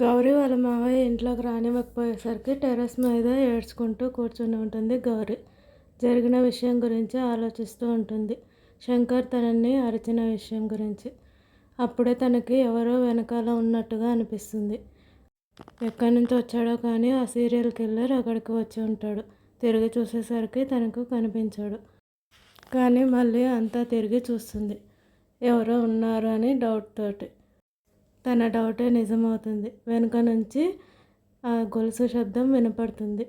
గౌరీ వాళ్ళ మావయ్య ఇంట్లోకి రానివ్వకపోయేసరికి టెర్రస్ మీద ఏడ్చుకుంటూ కూర్చుని ఉంటుంది గౌరీ. జరిగిన విషయం గురించి ఆలోచిస్తూ ఉంటుంది. శంకర్ తనని అరిచిన విషయం గురించి. అప్పుడే తనకి ఎవరో వెనకాల ఉన్నట్టుగా అనిపిస్తుంది. ఎక్కడి నుంచి వచ్చాడో కానీ ఆ సీరియల్ కిల్లర్ అక్కడికి వచ్చి ఉంటాడు. తిరిగి చూసేసరికి తనకు కనిపించాడు. కానీ మళ్ళీ అంతా తిరిగి చూస్తుంది. ఎవరో ఉన్నారు అని డౌట్ తోటి. తన డౌటే నిజమవుతుంది. వెనుక నుంచి ఆ గొలుసు శబ్దం వినపడుతుంది.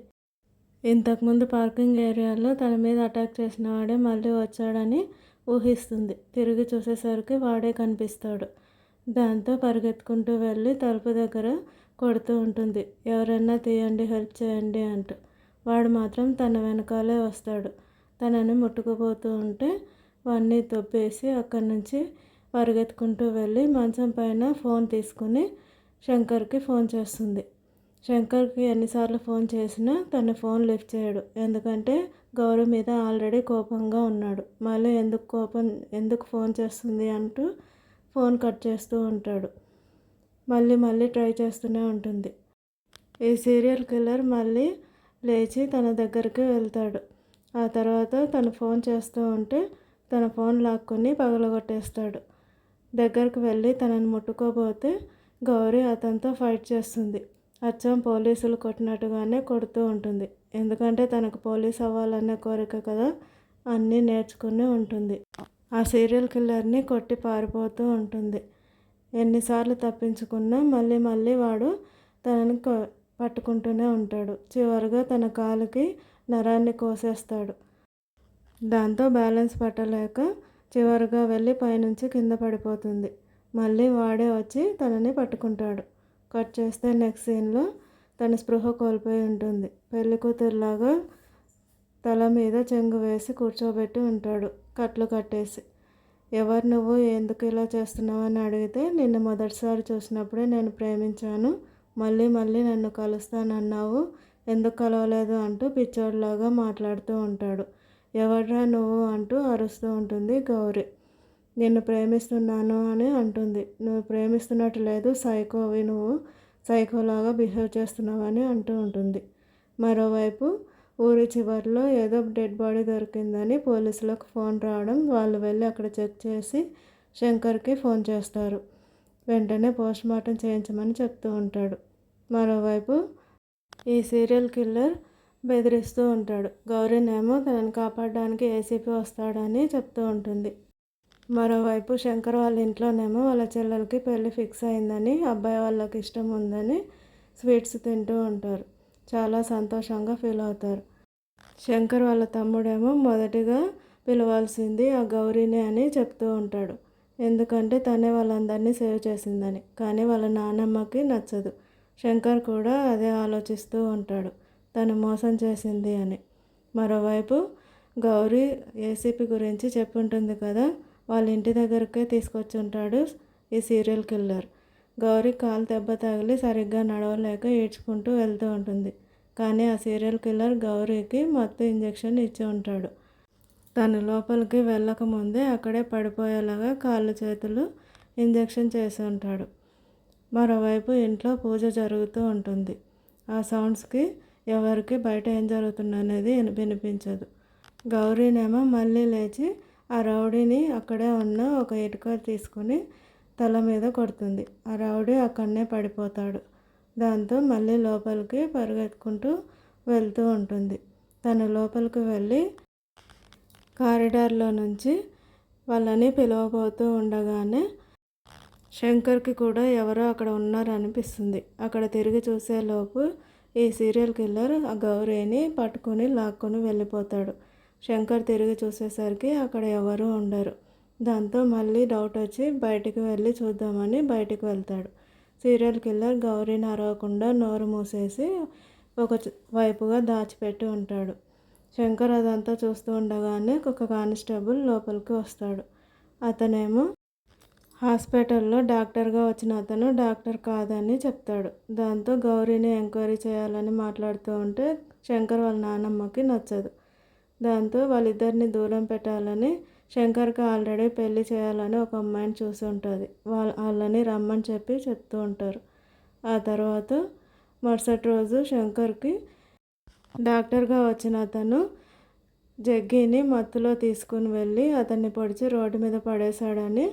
ఇంతకుముందు పార్కింగ్ ఏరియాలో తన మీద అటాక్ చేసిన వాడే మళ్ళీ వచ్చాడని ఊహిస్తుంది. తిరిగి చూసేసరికి వాడే కనిపిస్తాడు. దాంతో పరిగెత్తుకుంటూ వెళ్ళి తలుపు దగ్గర కొడుతూ ఉంటుంది. ఎవరన్నా తీయండి, హెల్ప్ చేయండి అంటూ. వాడు మాత్రం తన వెనకాలే వస్తాడు. తనని ముట్టుకుపోతూ ఉంటే వాడిని తొబ్బేసి అక్కడి నుంచి పరిగెత్తుకుంటూ వెళ్ళి మంచం పైన ఫోన్ తీసుకుని శంకర్కి ఫోన్ చేస్తుంది. శంకర్కి ఎన్నిసార్లు ఫోన్ చేసినా తన ఫోన్ లిఫ్ట్ చేయడు. ఎందుకంటే గౌరీ మీద ఆల్రెడీ కోపంగా ఉన్నాడు. మళ్ళీ ఎందుకు ఫోన్ చేస్తుంది అంటూ ఫోన్ కట్ చేస్తూ ఉంటాడు. మళ్ళీ ట్రై చేస్తూనే ఉంటుంది. ఈ సీరియల్ కిల్లర్ మళ్ళీ లేచి తన దగ్గరికి వెళ్తాడు. ఆ తర్వాత తను ఫోన్ చేస్తూ ఉంటే తన ఫోన్ లాక్కొని పగలగొట్టేస్తాడు. దగ్గరికి వెళ్ళి తనని ముట్టుకోబోతే గౌరీ అతనితో ఫైట్ చేస్తుంది. అచ్చం పోలీసులు కొట్టినట్టుగానే కొడుతూ ఉంటుంది. ఎందుకంటే తనకు పోలీస్ అవ్వాలనే కోరిక కదా, అన్నీ నేర్చుకుని ఉంటుంది. ఆ సీరియల్ కిల్లర్ని కొట్టి పారిపోతూ ఉంటుంది. ఎన్నిసార్లు తప్పించుకున్నా మళ్ళీ వాడు తనని పట్టుకుంటూనే ఉంటాడు. చివరిగా తన కాలుకి నరాన్ని కోసేస్తాడు. దాంతో బ్యాలెన్స్ పట్టలేక చివరిగా వెళ్ళి పైనుంచి కింద పడిపోతుంది. మళ్ళీ వాడే వచ్చి తనని పట్టుకుంటాడు. కట్ చేస్తే నెక్స్ట్ సీన్లో తన స్పృహ కోల్పోయి ఉంటుంది. పెళ్లి కూతురులాగా తల మీద చెంగు వేసి కూర్చోబెట్టి ఉంటాడు, కట్లు కట్టేసి. ఎవరు నువ్వు, ఎందుకు ఇలా చేస్తున్నావు అని అడిగితే, నిన్ను మొదటిసారి చూసినప్పుడే నేను ప్రేమించాను, మళ్ళీ నన్ను కలుస్తానన్నావు, ఎందుకు కలవలేదు అంటూ పిచ్చోడిలాగా మాట్లాడుతూ ఉంటాడు. ఎవడ్రా నువ్వు అంటూ అరుస్తూ ఉంటుంది గౌరీ. నిన్ను ప్రేమిస్తున్నాను అని అంటుంది. నువ్వు ప్రేమిస్తున్నట్టు లేదు, సైకోవి, నువ్వు సైకోలాగా బిహేవ్ చేస్తున్నావని అంటూ ఉంటుంది. మరోవైపు ఊరి చివరిలో ఏదో డెడ్ బాడీ దొరికిందని పోలీసులకు ఫోన్ రావడం, వాళ్ళు వెళ్ళి అక్కడ చెక్ చేసి శంకర్కి ఫోన్ చేస్తారు. వెంటనే పోస్ట్మార్టం చేయించమని చెప్తూ ఉంటాడు. మరోవైపు ఈ సీరియల్ కిల్లర్ బెదిరిస్తూ ఉంటాడు. గౌరీనేమో తనని కాపాడడానికి ఏసీపీ వస్తాడని చెప్తూ ఉంటుంది. మరోవైపు శంకర్ వాళ్ళ ఇంట్లోనేమో వాళ్ళ చెల్లెలకి పెళ్ళి ఫిక్స్ అయిందని, అబ్బాయి వాళ్ళకి ఇష్టం ఉందని స్వీట్స్ తింటూ ఉంటారు. చాలా సంతోషంగా ఫీల్ అవుతారు. శంకర్ వాళ్ళ తమ్ముడేమో మొదటిగా పిలవాల్సింది ఆ గౌరీనే అని చెప్తూ ఉంటాడు. ఎందుకంటే తనే వాళ్ళందరినీ సేవ్ చేసిందని. కానీ వాళ్ళ నాన్నమ్మకి నచ్చదు. శంకర్ కూడా అదే ఆలోచిస్తూ ఉంటాడు, తను మోసం చేసింది అని. మరోవైపు గౌరీ ఏసీపీ గురించి చెప్పుంటుంది కదా, వాళ్ళ ఇంటి దగ్గరకే తీసుకొచ్చి ఉంటాడు ఈ సీరియల్ కిల్లర్. గౌరీ కాలు దెబ్బ తగిలి సరిగ్గా నడవలేక ఏడ్చుకుంటూ వెళ్తూ ఉంటుంది. కానీ ఆ సీరియల్ కిల్లర్ గౌరీకి మత్తు ఇంజెక్షన్ ఇచ్చి ఉంటాడు. తను లోపలికి వెళ్ళకముందే అక్కడే పడిపోయేలాగా కాళ్ళు చేతులు ఇంజెక్షన్ చేసి ఉంటాడు. మరోవైపు ఇంట్లో పూజ జరుగుతూ ఉంటుంది. ఆ సౌండ్స్కి ఎవరికి బయట ఏం జరుగుతుందనేది వినిపించదు. గౌరీనేమో మళ్ళీ లేచి ఆ రౌడీని అక్కడే ఉన్న ఒక ఇటుక తీసుకుని తల మీద కొడుతుంది. ఆ రౌడీ అక్కడనే పడిపోతాడు. దాంతో మళ్ళీ లోపలికి పరిగెత్తుకుంటూ వెళ్తూ ఉంటుంది. తను లోపలికి వెళ్ళి కారిడార్లో నుంచి వాళ్ళని పిలవబోతూ ఉండగానే శంకర్కి కూడా ఎవరో అక్కడ ఉన్నారనిపిస్తుంది. అక్కడ తిరిగి చూసేలోపు ఈ సీరియల్ కిల్లర్ ఆ గౌరీని పట్టుకుని లాక్కొని వెళ్ళిపోతాడు. శంకర్ తిరిగి చూసేసరికి అక్కడ ఎవరూ ఉండరు. దాంతో మళ్ళీ డౌట్ వచ్చి బయటికి వెళ్ళి చూద్దామని బయటికి వెళ్తాడు. సీరియల్ కిల్లర్ గౌరీని అరవకుండా నోరు మూసేసి ఒక వైపుగా దాచిపెట్టి ఉంటాడు. శంకర్ అదంతా చూస్తూ ఉండగానే ఒక కానిస్టేబుల్ లోపలికి వస్తాడు. అతనేమో హాస్పిటల్లో డాక్టర్గా వచ్చిన అతను డాక్టర్ కాదని చెప్తాడు. దాంతో గౌరీని ఎంక్వైరీ చేయాలని మాట్లాడుతూ ఉంటే శంకర్ వాళ్ళ నాన్నమ్మకి నచ్చదు. దాంతో వాళ్ళిద్దరిని దూరం పెట్టాలని శంకర్కి ఆల్రెడీ పెళ్లి చేయాలని ఒక అమ్మాయిని చూసి ఉంటుంది. వాళ్ళని రమ్మని చెప్తూ ఉంటారు. ఆ తర్వాత మరుసటి రోజు శంకర్కి డాక్టర్గా వచ్చిన అతను జగ్గిని మత్తులో తీసుకుని వెళ్ళి అతన్ని పొడిచి రోడ్డు మీద పడేశాడని,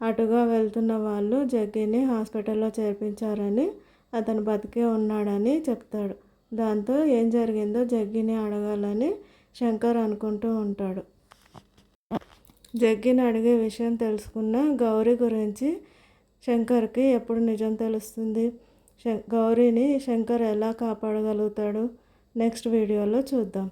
అటుగా వెళ్తున్న వాళ్ళు జగ్గిని హాస్పిటల్లో చేర్పించారని, అతను బతికే ఉన్నాడని చెప్తాడు. దాంతో ఏం జరిగిందో జగ్గిని అడగాలని శంకర్ అనుకుంటూ ఉంటాడు. జగ్గిని అడిగే విషయం తెలుసుకున్న గౌరీ గురించి శంకర్కి ఎప్పుడు నిజం తెలుస్తుంది? గౌరీని శంకర్ ఎలా కాపాడగలుగుతాడు? నెక్స్ట్ వీడియోలో చూద్దాం.